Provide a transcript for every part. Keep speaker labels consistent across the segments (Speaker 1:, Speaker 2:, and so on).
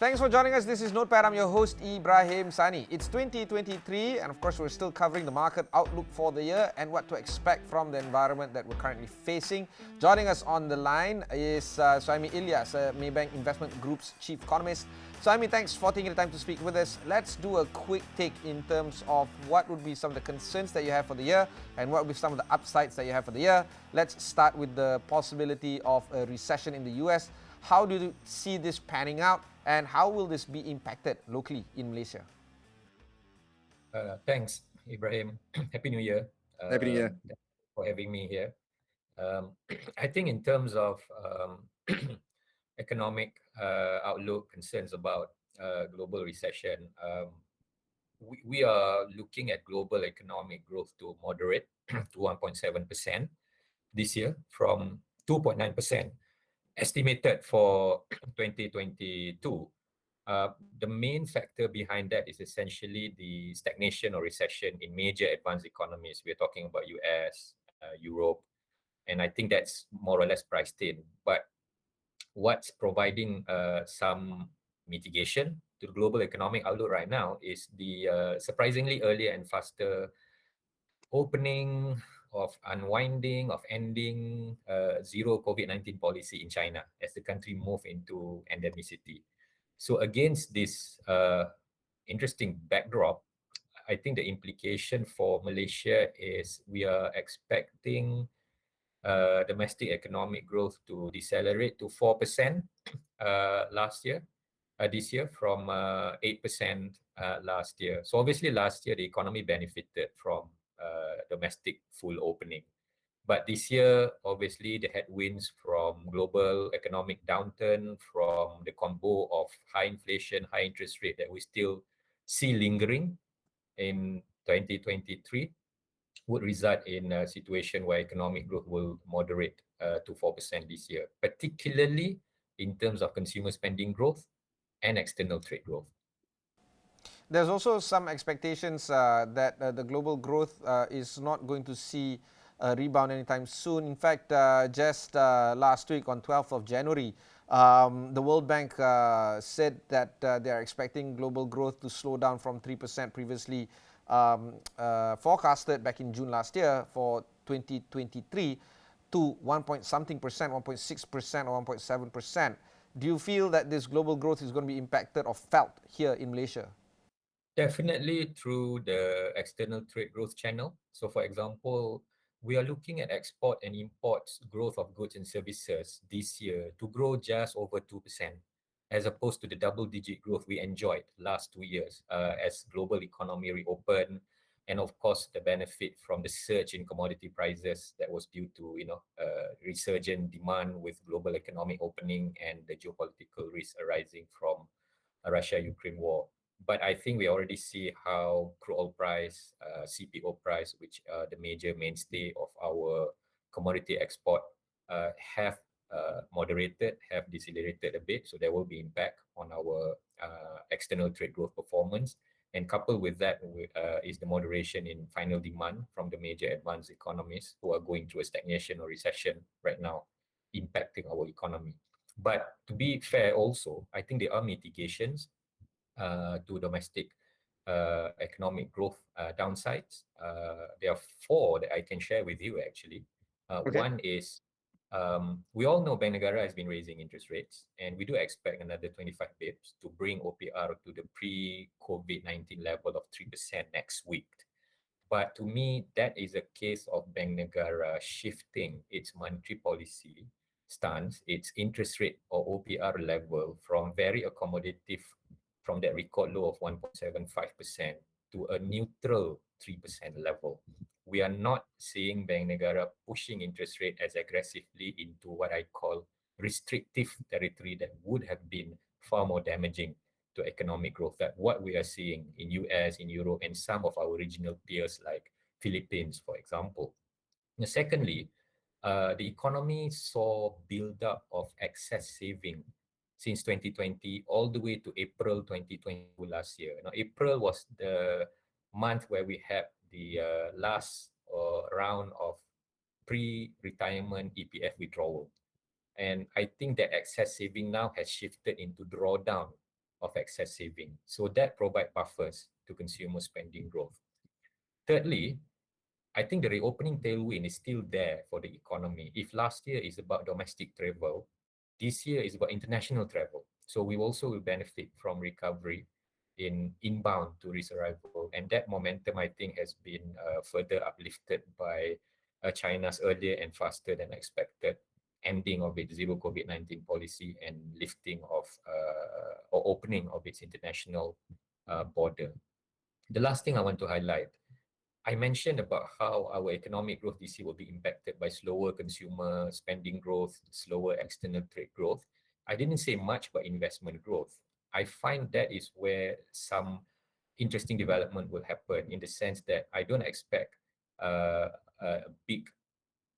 Speaker 1: Thanks for joining us. This is Notepad. I'm your host, Ibrahim Sani. It's 2023, and of course, we're still covering the market outlook for the year and what to expect from the environment that we're currently facing. Joining us on the line is Suhaimi Ilyas, Maybank Investment Group's Chief Economist. Suhaimi, thanks for taking the time to speak with us. Let's do a quick take in terms of what would be some of the concerns that you have for the year and what would be some of the upsides that you have for the year. Let's start with the possibility of a recession in the US. How do you see this panning out? And how will this be impacted locally in Malaysia?
Speaker 2: Thanks, Ibrahim. Happy New Year.
Speaker 3: Happy New Year.
Speaker 2: Thanks for having me here. I think in terms of economic outlook, concerns about global recession, we are looking at global economic growth to moderate to 1.7% this year from 2.9% estimated for 2022. The main factor behind that is essentially the stagnation or recession in major advanced economies. We're talking about US, Europe, and I think that's more or less priced in. But what's providing some mitigation to the global economic outlook right now is the surprisingly earlier and faster opening of unwinding of ending zero COVID-19 policy in China as the country move into endemicity. So against this interesting backdrop, I think the implication for Malaysia is we are expecting domestic economic growth to decelerate to 4% this year from 8% last year. So obviously last year the economy benefited from domestic full opening. But this year, obviously, the headwinds from global economic downturn, from the combo of high inflation, high interest rate that we still see lingering in 2023 would result in a situation where economic growth will moderate to 4% this year, particularly in terms of consumer spending growth and external trade growth.
Speaker 1: There's also some expectations that the global growth is not going to see a rebound anytime soon. In fact, just last week on 12th of January, the World Bank said that they are expecting global growth to slow down from 3% previously forecasted back in June last year for 2023 to 1.something percent, 1.6% or 1.7%. Do you feel that this global growth is going to be impacted or felt here in Malaysia?
Speaker 2: Definitely through the external trade growth channel. So for example, we are looking at export and imports growth of goods and services this year to grow just over 2%, as opposed to the double-digit growth we enjoyed last 2 years as global economy reopened, and of course the benefit from the surge in commodity prices that was due to resurgent demand with global economic opening and the geopolitical risk arising from Russia-Ukraine war. But I think we already see how crude oil price, CPO price, which are the major mainstay of our commodity export, have moderated, have decelerated a bit. So there will be impact on our external trade growth performance. And coupled with that is the moderation in final demand from the major advanced economies who are going through a stagnation or recession right now, impacting our economy. But to be fair also, I think there are mitigations to domestic economic growth downsides. There are four that I can share with you actually.
Speaker 3: Okay.
Speaker 2: One is we all know Bank Negara has been raising interest rates, and we do expect another 25 bips to bring OPR to the pre-COVID-19 level of 3% next week. But to me, that is a case of Bank Negara shifting its monetary policy stance, its interest rate or OPR level from very accommodative from that record low of 1.75% to a neutral 3% level. We are not seeing Bank Negara pushing interest rate as aggressively into what I call restrictive territory that would have been far more damaging to economic growth than what we are seeing in US, in Europe, and some of our regional peers like Philippines, for example. Now, secondly, the economy saw build-up of excess saving since 2020 all the way to April 2022 last year. Now, April was the month where we had the last round of pre-retirement EPF withdrawal. And I think that excess saving now has shifted into drawdown of excess saving. So that provide buffers to consumer spending growth. Thirdly, I think the reopening tailwind is still there for the economy. If last year is about domestic travel, this year is about international travel. So we also will benefit from recovery in inbound tourist arrival. And that momentum, I think, has been further uplifted by China's earlier and faster than expected ending of its zero COVID-19 policy and lifting of or opening of its international border. The last thing I want to highlight, I mentioned about how our economic growth this year will be impacted by slower consumer spending growth, slower external trade growth. I didn't say much about investment growth. I find that is where some interesting development will happen in the sense that I don't expect a big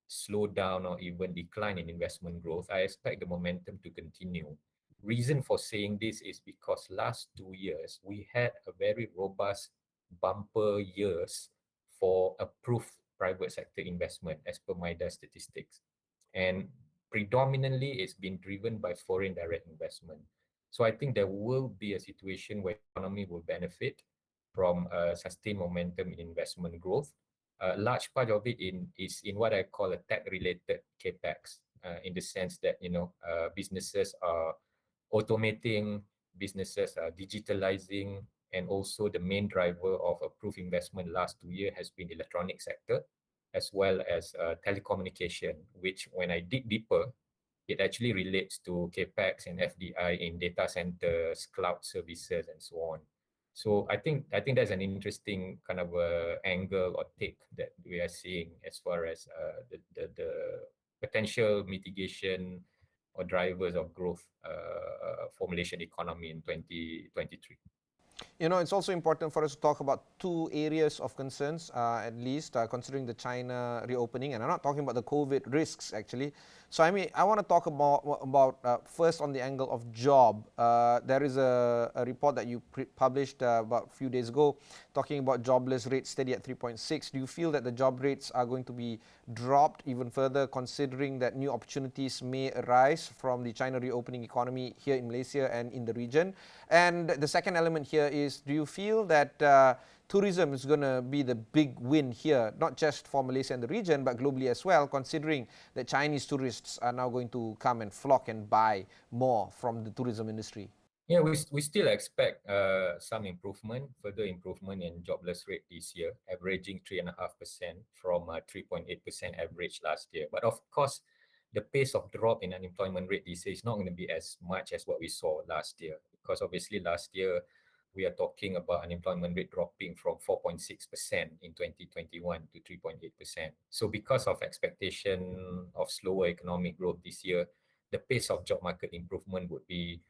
Speaker 2: slowdown or even decline in investment growth. I expect the momentum to continue. Reason for saying this is because last 2 years we had a very robust bumper years for approved private sector investment as per MIDA statistics. And predominantly it's been driven by foreign direct investment. So I think there will be a situation where economy will benefit from sustained momentum in investment growth. A large part of it is in what I call a tech-related capex, in the sense that businesses are automating, businesses are digitalizing, and also the main driver of approved investment last 2 years has been electronic sector, as well as telecommunication, which when I dig deeper, it actually relates to capex and FDI in data centers, cloud services, and so on. So I think that's an interesting kind of angle or take that we are seeing as far as the potential mitigation or drivers of growth for Malaysian economy in 2023.
Speaker 1: It's also important for us to talk about two areas of concerns, at least considering the China reopening. And I'm not talking about the COVID risks, actually. So, I want to talk about first on the angle of job. There is a report that you published about a few days ago talking about jobless rates steady at 3.6. Do you feel that the job rates are going to be dropped even further, considering that new opportunities may arise from the China reopening economy here in Malaysia and in the region? And the second element here is, do you feel that tourism is going to be the big win here, not just for Malaysia and the region, but globally as well, considering that Chinese tourists are now going to come and flock and buy more from the tourism industry?
Speaker 2: Yeah, we still expect some improvement, further improvement in jobless rate this year, averaging 3.5% from 3.8% average last year. But of course, the pace of drop in unemployment rate this year is not going to be as much as what we saw last year, because obviously last year we are talking about unemployment rate dropping from 4.6% in 2021 to 3.8%. So because of expectation of slower economic growth this year, the pace of job market improvement would be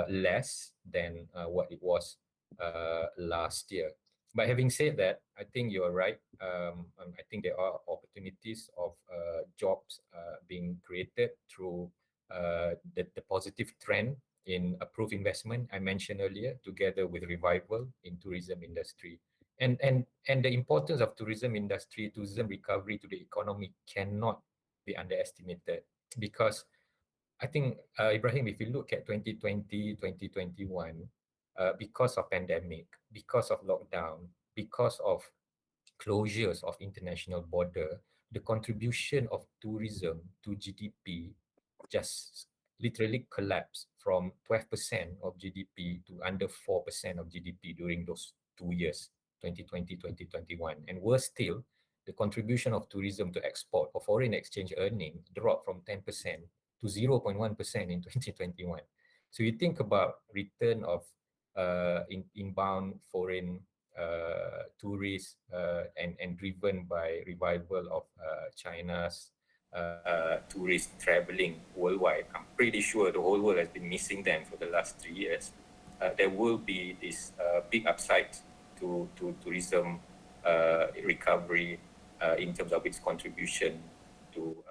Speaker 2: less than what it was last year. But having said that, I think you're right. I think there are opportunities of jobs being created through the positive trend in approved investment I mentioned earlier, together with revival in tourism industry. And the importance of tourism industry, tourism recovery to the economy cannot be underestimated, because I think, Ibrahim, if you look at 2020, 2021, because of pandemic, because of lockdown, because of closures of international border, the contribution of tourism to GDP just literally collapsed from 12% of GDP to under 4% of GDP during those 2 years, 2020, 2021. And worse still, the contribution of tourism to export or foreign exchange earning dropped from 10% to 0.1% in 2021. So you think about return of inbound foreign tourists and driven by revival of China's tourists traveling worldwide. I'm pretty sure the whole world has been missing them for the last 3 years. There will be this big upside to tourism recovery in terms of its contribution to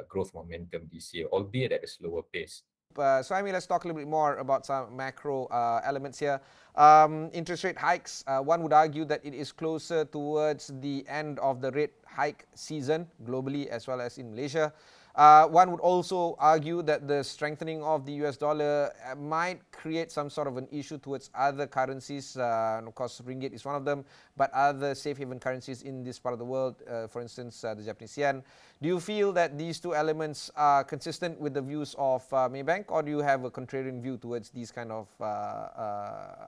Speaker 2: growth momentum this year, albeit at a slower pace.
Speaker 1: So, let's talk a little bit more about some macro elements here. Interest rate hikes, one would argue that it is closer towards the end of the rate hike season globally as well as in Malaysia. One would also argue that the strengthening of the US dollar might create some sort of an issue towards other currencies. And of course, ringgit is one of them, but other safe haven currencies in this part of the world, for instance, the Japanese yen. Do you feel that these two elements are consistent with the views of Maybank, or do you have a contrarian view towards these kind of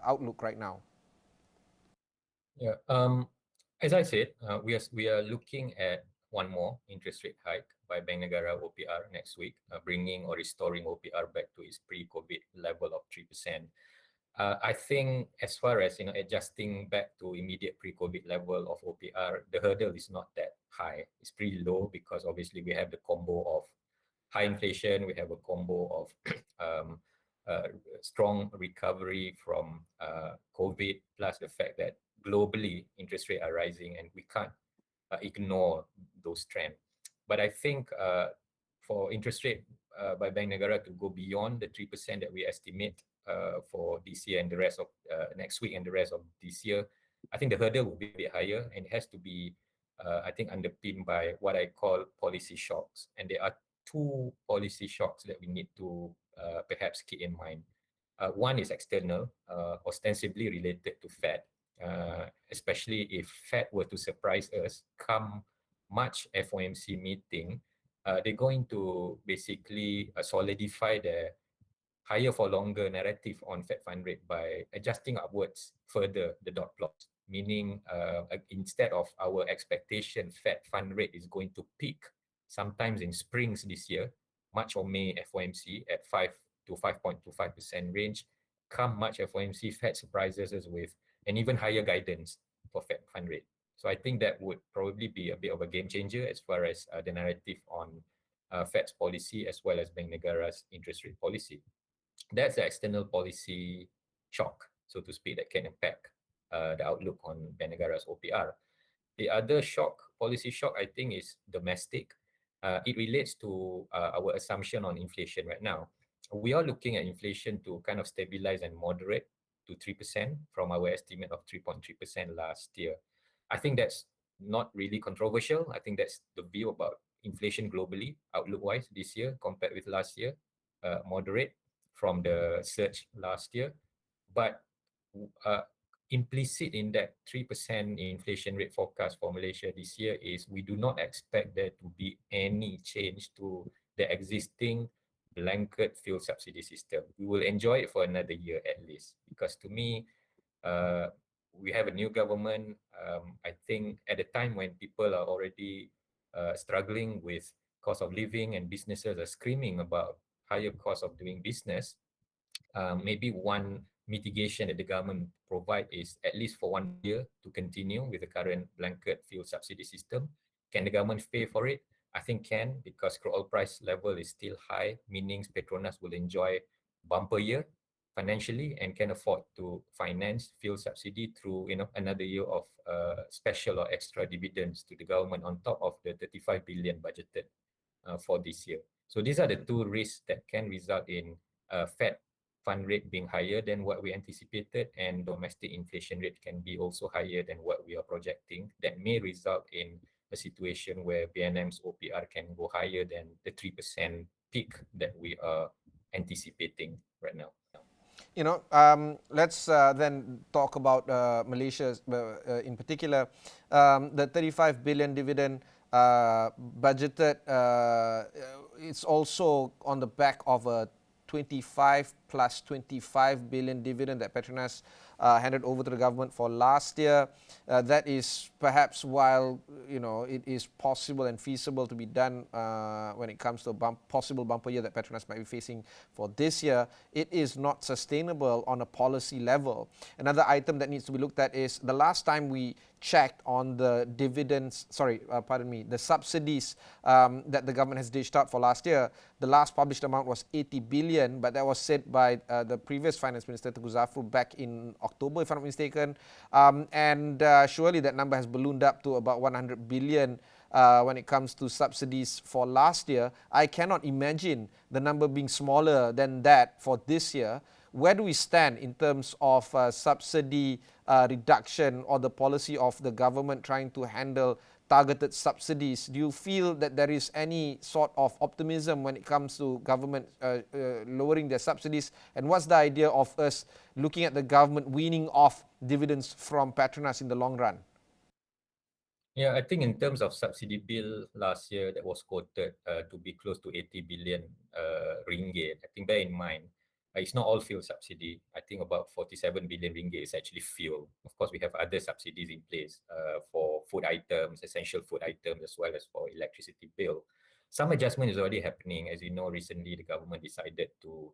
Speaker 1: outlook right now?
Speaker 2: Yeah. As I said, we are looking at one more interest rate hike by Bank Negara OPR next week, bringing or restoring OPR back to its pre-COVID level of 3%. I think as far as adjusting back to immediate pre-COVID level of OPR, the hurdle is not that high. It's pretty low because obviously we have the combo of high inflation, we have a combo of um, uh, strong recovery from COVID, plus the fact that globally interest rates are rising and we can't ignore those trends. But I think for interest rate by Bank Negara to go beyond the 3% that we estimate for this year and the rest of next week and the rest of this year, I think the hurdle will be a bit higher, and it has to be, I think, underpinned by what I call policy shocks. And there are two policy shocks that we need to perhaps keep in mind. One is external, ostensibly related to Fed, especially if Fed were to surprise us come March FOMC meeting. They're going to basically solidify their higher for longer narrative on Fed fund rate by adjusting upwards further the dot plots, meaning instead of our expectation Fed fund rate is going to peak sometimes in springs this year, March or May FOMC at 5 to 5.25% range. Come March FOMC, Fed surprises us with an even higher guidance for Fed fund rate. So I think that would probably be a bit of a game changer as far as the narrative on Fed's policy as well as Bank Negara's interest rate policy. That's the external policy shock, so to speak, that can impact the outlook on Bank Negara's OPR. The other shock, policy shock, I think is domestic. It relates to our assumption on inflation right now. We are looking at inflation to kind of stabilize and moderate to 3% from our estimate of 3.3% last year. I think that's not really controversial. I think that's the view about inflation globally, outlook-wise, this year compared with last year, moderate from the surge last year. But uh, implicit in that 3% inflation rate forecast for Malaysia this year is we do not expect there to be any change to the existing blanket fuel subsidy system. We will enjoy it for another year at least, because to me, uh, we have a new government. I think at the time when people are already struggling with cost of living and businesses are screaming about higher cost of doing business, maybe one mitigation that the government provide is at least for 1 year to continue with the current blanket fuel subsidy system. Can the government pay for it? I think can, because crude oil price level is still high, meaning Petronas will enjoy bumper year financially and can afford to finance fuel subsidy through another year of special or extra dividends to the government on top of the 35 billion budgeted for this year. So these are the two risks that can result in Fed fund rate being higher than what we anticipated, and domestic inflation rate can be also higher than what we are projecting. That may result in a situation where BNM's OPR can go higher than the 3% peak that we are anticipating right now.
Speaker 1: Let's then talk about Malaysia in particular. The 35 billion dividend budgeted, it's also on the back of a 25 plus 25 billion dividend that Petronas handed over to the government for last year. That is perhaps, while it is possible and feasible to be done when it comes to a possible bumper year that Petronas might be facing for this year, it is not sustainable on a policy level. Another item that needs to be looked at is the last time we checked on the dividends, the subsidies that the government has dished out for last year. The last published amount was 80 billion, but that was said by the previous Finance Minister, Tengku Zafrul, back in October, if I'm not mistaken. And surely that number has ballooned up to about 100 billion when it comes to subsidies for last year. I cannot imagine the number being smaller than that for this year. Where do we stand in terms of subsidy reduction or the policy of the government trying to handle targeted subsidies. Do you feel that there is any sort of optimism when it comes to government lowering their subsidies? And what's the idea of us looking at the government weaning off dividends from Petronas in the long run?
Speaker 2: Yeah, I think in terms of subsidy bill last year that was quoted to be close to 80 billion ringgit. I think bear in mind, it's not all fuel subsidy. I think about 47 billion ringgit is actually fuel. Of course, we have other subsidies in place for food items, essential food items, as well as for electricity bill. Some adjustment is already happening. As you know, recently the government decided to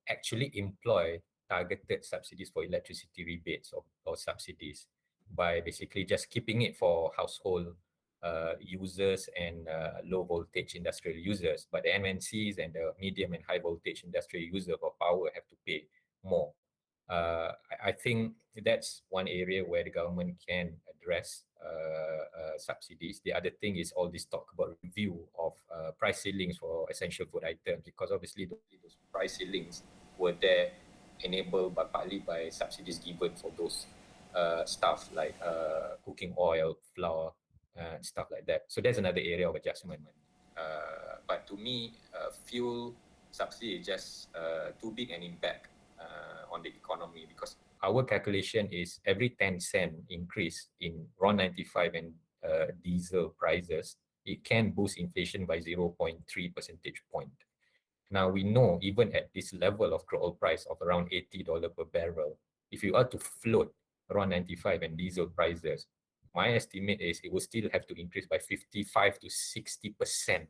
Speaker 2: actually employ targeted subsidies for electricity rebates or subsidies by basically just keeping it for household users and low voltage industrial users. But the MNCs and the medium and high voltage industrial users of power have to pay more. I think that's one area where the government can address subsidies. The other thing is all this talk about review of price ceilings for essential food items, because obviously those price ceilings were there enabled by partly by subsidies given for those stuff like cooking oil, flour, stuff like that. So there's another area of adjustment. But to me, fuel subsidy is just too big an impact on the economy, because our calculation is every 10-cent increase in RON95 and diesel prices, it can boost inflation by 0.3 percentage point. Now we know even at this level of crude oil price of around $80 per barrel, if you are to float RON95 and diesel prices, my estimate is it will still have to increase by 55 to 60%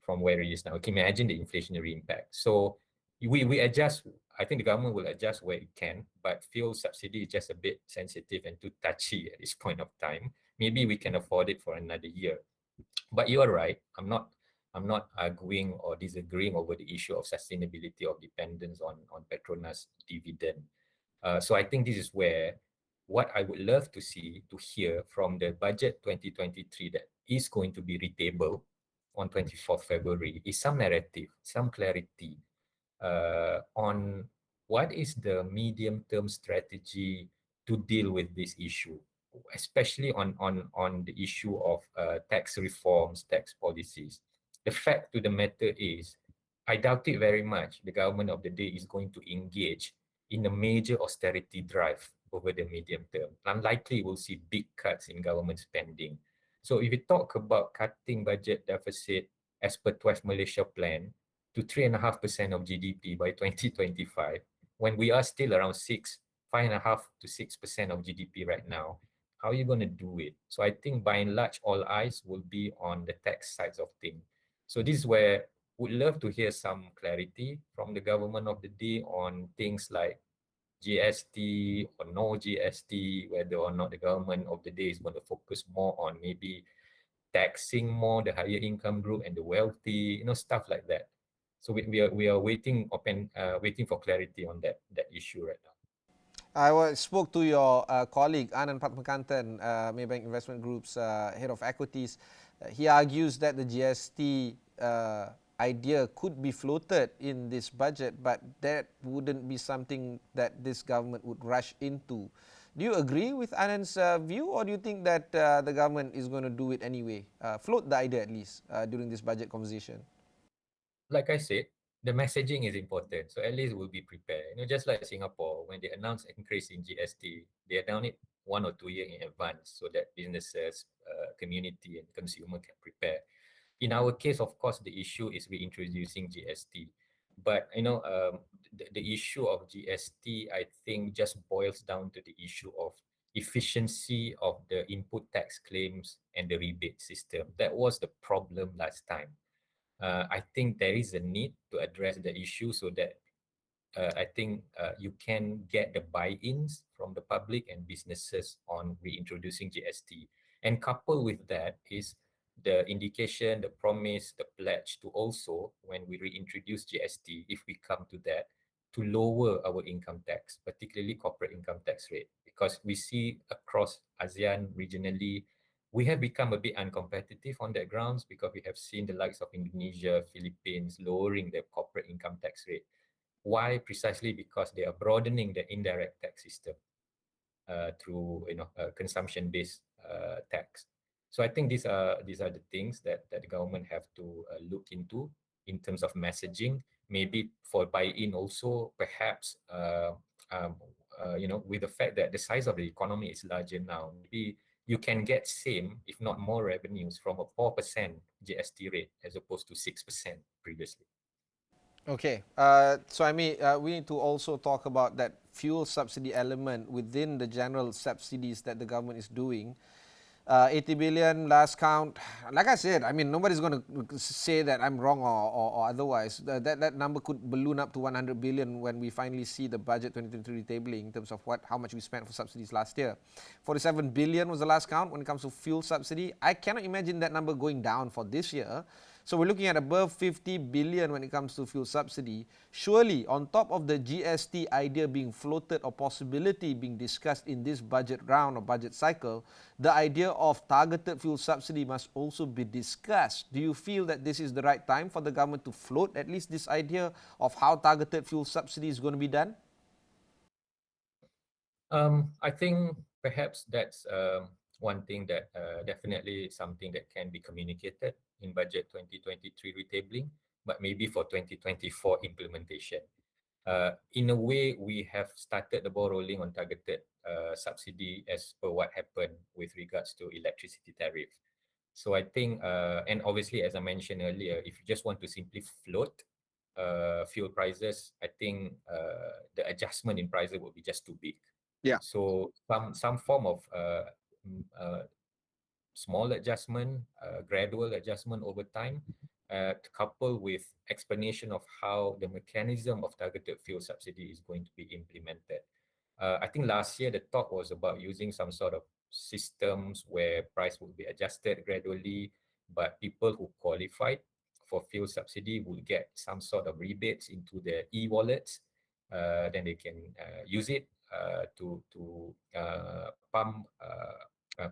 Speaker 2: from where it is now. Can you imagine the inflationary impact? So we adjust. I think the government will adjust where it can, but fuel subsidy is just a bit sensitive and too touchy at this point of time. Maybe we can afford it for another year. But you are right. I'm not arguing or disagreeing over the issue of sustainability of dependence on Petronas dividend. So I think this is where what I would love to see, to hear from the budget 2023 that is going to be retabled on 24th February is some narrative, some clarity on what is the medium-term strategy to deal with this issue, especially on the issue of tax reforms, tax policies. The fact to the matter is, I doubt it very much the government of the day is going to engage in a major austerity drive over the medium term. Unlikely we'll see big cuts in government spending. So if you talk about cutting budget deficit as per 12 Malaysia plan to 3.5% of GDP by 2025, when we are still around 5.5 to 6% of GDP right now, how are you going to do it? So I think by and large, all eyes will be on the tax sides of things. So this is where would love to hear some clarity from the government of the day on things like GST or no GST, whether or not the government of the day is going to focus more on maybe taxing more the higher income group and the wealthy, stuff like that. So we are waiting for clarity on that issue right now.
Speaker 1: I spoke to your colleague, Anand Patmakantan, Maybank Investment Group's head of equities. He argues that the GST idea could be floated in this budget, but that wouldn't be something that this government would rush into. Do you agree with Anand's view, or do you think that the government is going to do it anyway, float the idea at least during this budget conversation?
Speaker 2: Like I said, the messaging is important. So at least we'll be prepared. Just like Singapore, when they announce increase in GST, they announce it 1 or 2 years in advance so that businesses, community and consumer can prepare. In our case, of course, the issue is reintroducing GST. But, the issue of GST, I think, just boils down to the issue of efficiency of the input tax claims and the rebate system. That was the problem last time. I think there is a need to address the issue so that I think you can get the buy-ins from the public and businesses on reintroducing GST. And coupled with that is the indication, the promise, the pledge to also, when we reintroduce GST, if we come to that, to lower our income tax, particularly corporate income tax rate, because we see across ASEAN regionally, we have become a bit uncompetitive on that grounds because we have seen the likes of Indonesia, Philippines lowering their corporate income tax rate. Why? Precisely because they are broadening the indirect tax system through consumption-based tax. So I think these are the things that the government have to look into in terms of messaging. Maybe for buy-in also, perhaps um, with the fact that the size of the economy is larger now, maybe you can get same, if not more, revenues from a 4% GST rate as opposed to 6% previously.
Speaker 1: Okay, so I mean, we need to also talk about that fuel subsidy element within the general subsidies that the government is doing. 80 billion last count. Like I said, I mean, nobody's going to say that I'm wrong or otherwise. That number could balloon up to 100 billion when we finally see the budget 2023 tabling in terms of how much we spent for subsidies last year. 47 billion was the last count when it comes to fuel subsidy. I cannot imagine that number going down for this year. So we're looking at above 50 billion when it comes to fuel subsidy. Surely, on top of the GST idea being floated or possibility being discussed in this budget round or budget cycle, the idea of targeted fuel subsidy must also be discussed. Do you feel that this is the right time for the government to float at least this idea of how targeted fuel subsidy is going to be done?
Speaker 2: I think perhaps that's one thing that definitely something that can be communicated in budget 2023 retabling, but maybe for 2024 implementation. In a way, we have started the ball rolling on targeted subsidy as per what happened with regards to electricity tariff. So I think, and obviously, as I mentioned earlier, if you just want to simply float fuel prices, I think the adjustment in prices would be just too big.
Speaker 1: Yeah.
Speaker 2: So some form of mm, uh, small adjustment, gradual adjustment over time, coupled with explanation of how the mechanism of targeted fuel subsidy is going to be implemented. I think last year the talk was about using some sort of systems where price will be adjusted gradually, but people who qualified for fuel subsidy will get some sort of rebates into their e-wallets. Then they can use it to pump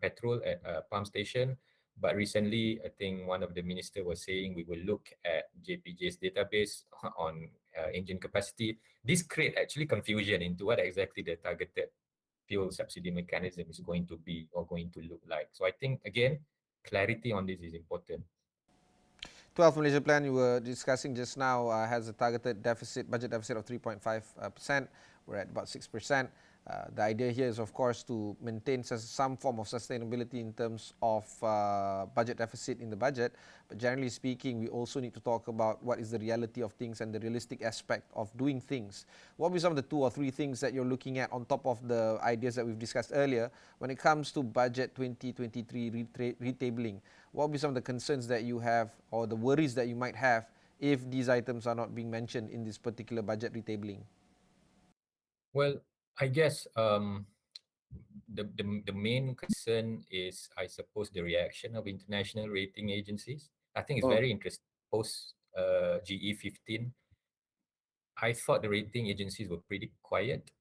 Speaker 2: petrol at a pump station. But recently, I think one of the minister was saying we will look at JPJ's database on engine capacity. This create actually confusion into what exactly the targeted fuel subsidy mechanism is going to be or going to look like. So I think again, clarity on this is important.
Speaker 1: 12 Malaysia plan you were discussing just now has a targeted budget deficit of 3.5%. We're at about 6%. The idea here is, of course, to maintain some form of sustainability in terms of budget deficit in the budget. But generally speaking, we also need to talk about what is the reality of things and the realistic aspect of doing things. What will be some of the 2 or 3 things that you're looking at on top of the ideas that we've discussed earlier when it comes to budget 2023 retabling? What will be some of the concerns that you have or the worries that you might have if these items are not being mentioned in this particular budget retabling?
Speaker 2: Well, I guess the main concern is, I suppose, the reaction of international rating agencies. I think it's
Speaker 1: Oh,
Speaker 2: very interesting. Post GE15, I thought the rating agencies were pretty quiet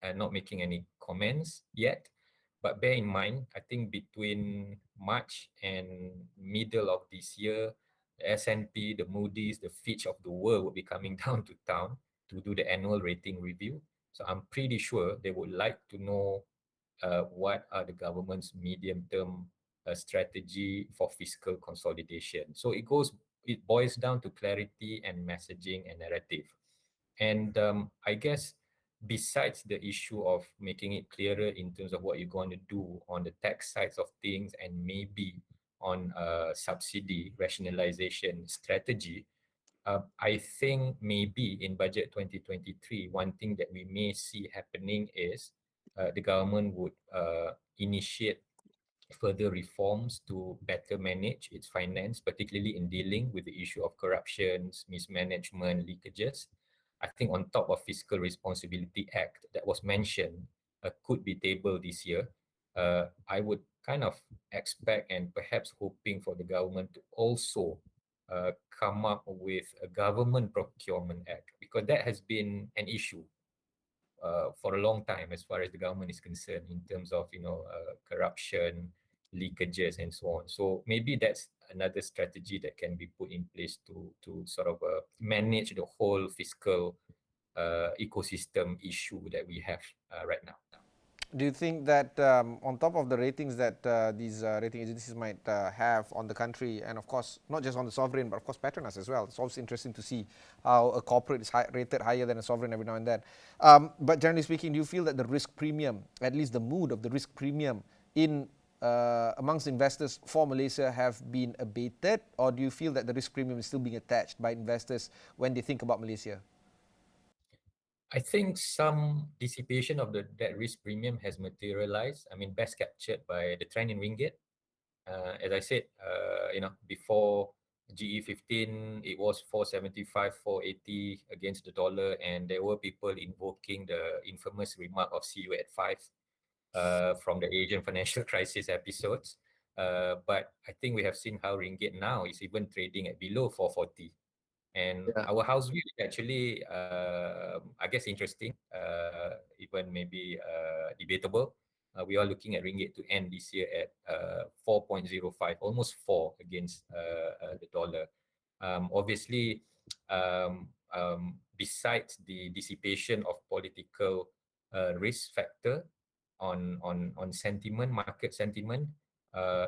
Speaker 2: and not making any comments yet. But bear in mind, I think between March and middle of this year, the S&P, the Moody's, the Fitch of the world will be coming down to town to do the annual rating review. So I'm pretty sure they would like to know what are the government's medium-term strategy for fiscal consolidation. So it boils down to clarity and messaging and narrative. And I guess besides the issue of making it clearer in terms of what you're going to do on the tax sides of things and maybe on subsidy rationalization strategy, I think maybe in budget 2023, one thing that we may see happening is the government would initiate further reforms to better manage its finance, particularly in dealing with the issue of corruptions, mismanagement, leakages. I think on top of Fiscal Responsibility Act that was mentioned could be tabled this year, I would kind of expect and perhaps hoping for the government to also come up with a government procurement act, because that has been an issue for a long time as far as the government is concerned in terms of corruption, leakages, and so on. So maybe that's another strategy that can be put in place to sort of manage the whole fiscal ecosystem issue that we have right now.
Speaker 1: Do you think that on top of the ratings that these rating agencies might have on the country, and of course not just on the sovereign, but of course Petronas as well, it's also interesting to see how a corporate is rated higher than a sovereign every now and then. But generally speaking, do you feel that the risk premium, at least the mood of the risk premium in amongst investors for Malaysia, have been abated, or do you feel that the risk premium is still being attached by investors when they think about Malaysia?
Speaker 2: I think some dissipation of that risk premium has materialized. I mean, best captured by the trend in ringgit. As I said, before GE15, it was 475, 480 against the dollar, and there were people invoking the infamous remark of "see you at 5" from the Asian financial crisis episodes. But I think we have seen how ringgit now is even trading at below 440. And
Speaker 1: Yeah.
Speaker 2: our house view is actually, I guess, interesting, even maybe debatable. We are looking at ringgit to end this year at 4.05, almost 4 against the dollar. Obviously, besides the dissipation of political risk factor on sentiment, market sentiment,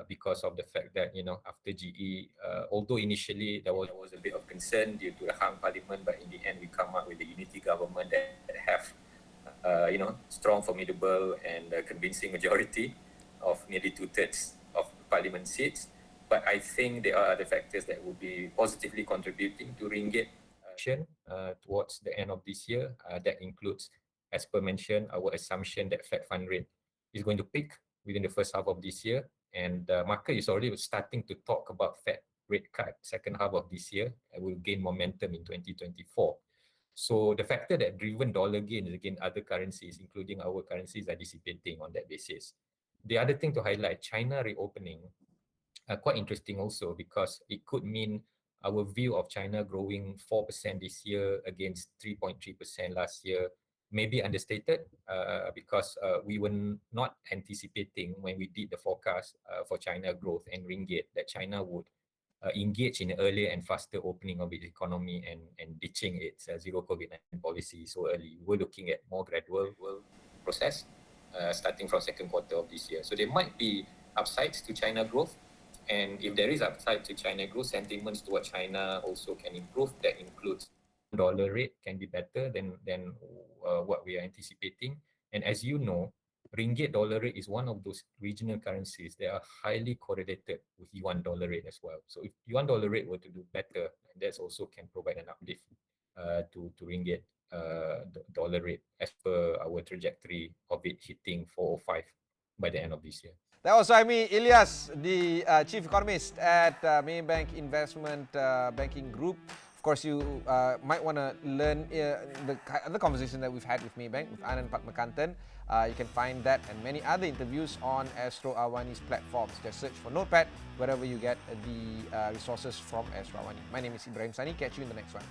Speaker 2: because of the fact that after GE, although initially there was a bit of concern due to the hung parliament, but in the end we come up with a unity government that have strong, formidable, and convincing majority of nearly 2/3 of parliament seats. But I think there are other factors that will be positively contributing to ringgit towards the end of this year. That includes, as per mentioned, our assumption that Fed fund rate is going to peak within the first half of this year, and the market is already starting to talk about Fed rate cut second half of this year and will gain momentum in 2024. So the factor that driven dollar gains against other currencies, including our currencies, are dissipating on that basis. The other thing to highlight, China reopening, quite interesting also, because it could mean our view of China growing 4% this year against 3.3% last year may be understated, because we were not anticipating when we did the forecast for China growth and ringgit that China would engage in earlier and faster opening of its economy and ditching its zero COVID-19 policy so early. We're looking at more gradual process starting from second quarter of this year. So there might be upsides to China growth. And if there is upside to China growth, sentiments toward China also can improve. That includes dollar rate can be better than what we are anticipating. And as you know, ringgit dollar rate is one of those regional currencies that are highly correlated with yuan dollar rate as well. So if yuan dollar rate were to do better, that also can provide an uplift to ringgit dollar rate as per our trajectory of it hitting 405 by the end of this year.
Speaker 1: That was me, Ilyas, the Chief Economist at Maybank Investment Banking Group. Of course, you might want to learn the other conversation that we've had with Maybank, with Anand Patmakantan. You can find that and many other interviews on Astro AWANI's platforms. Just search for Notepad wherever you get the resources from Astro AWANI. My name is Ibrahim Sani. Catch you in the next one.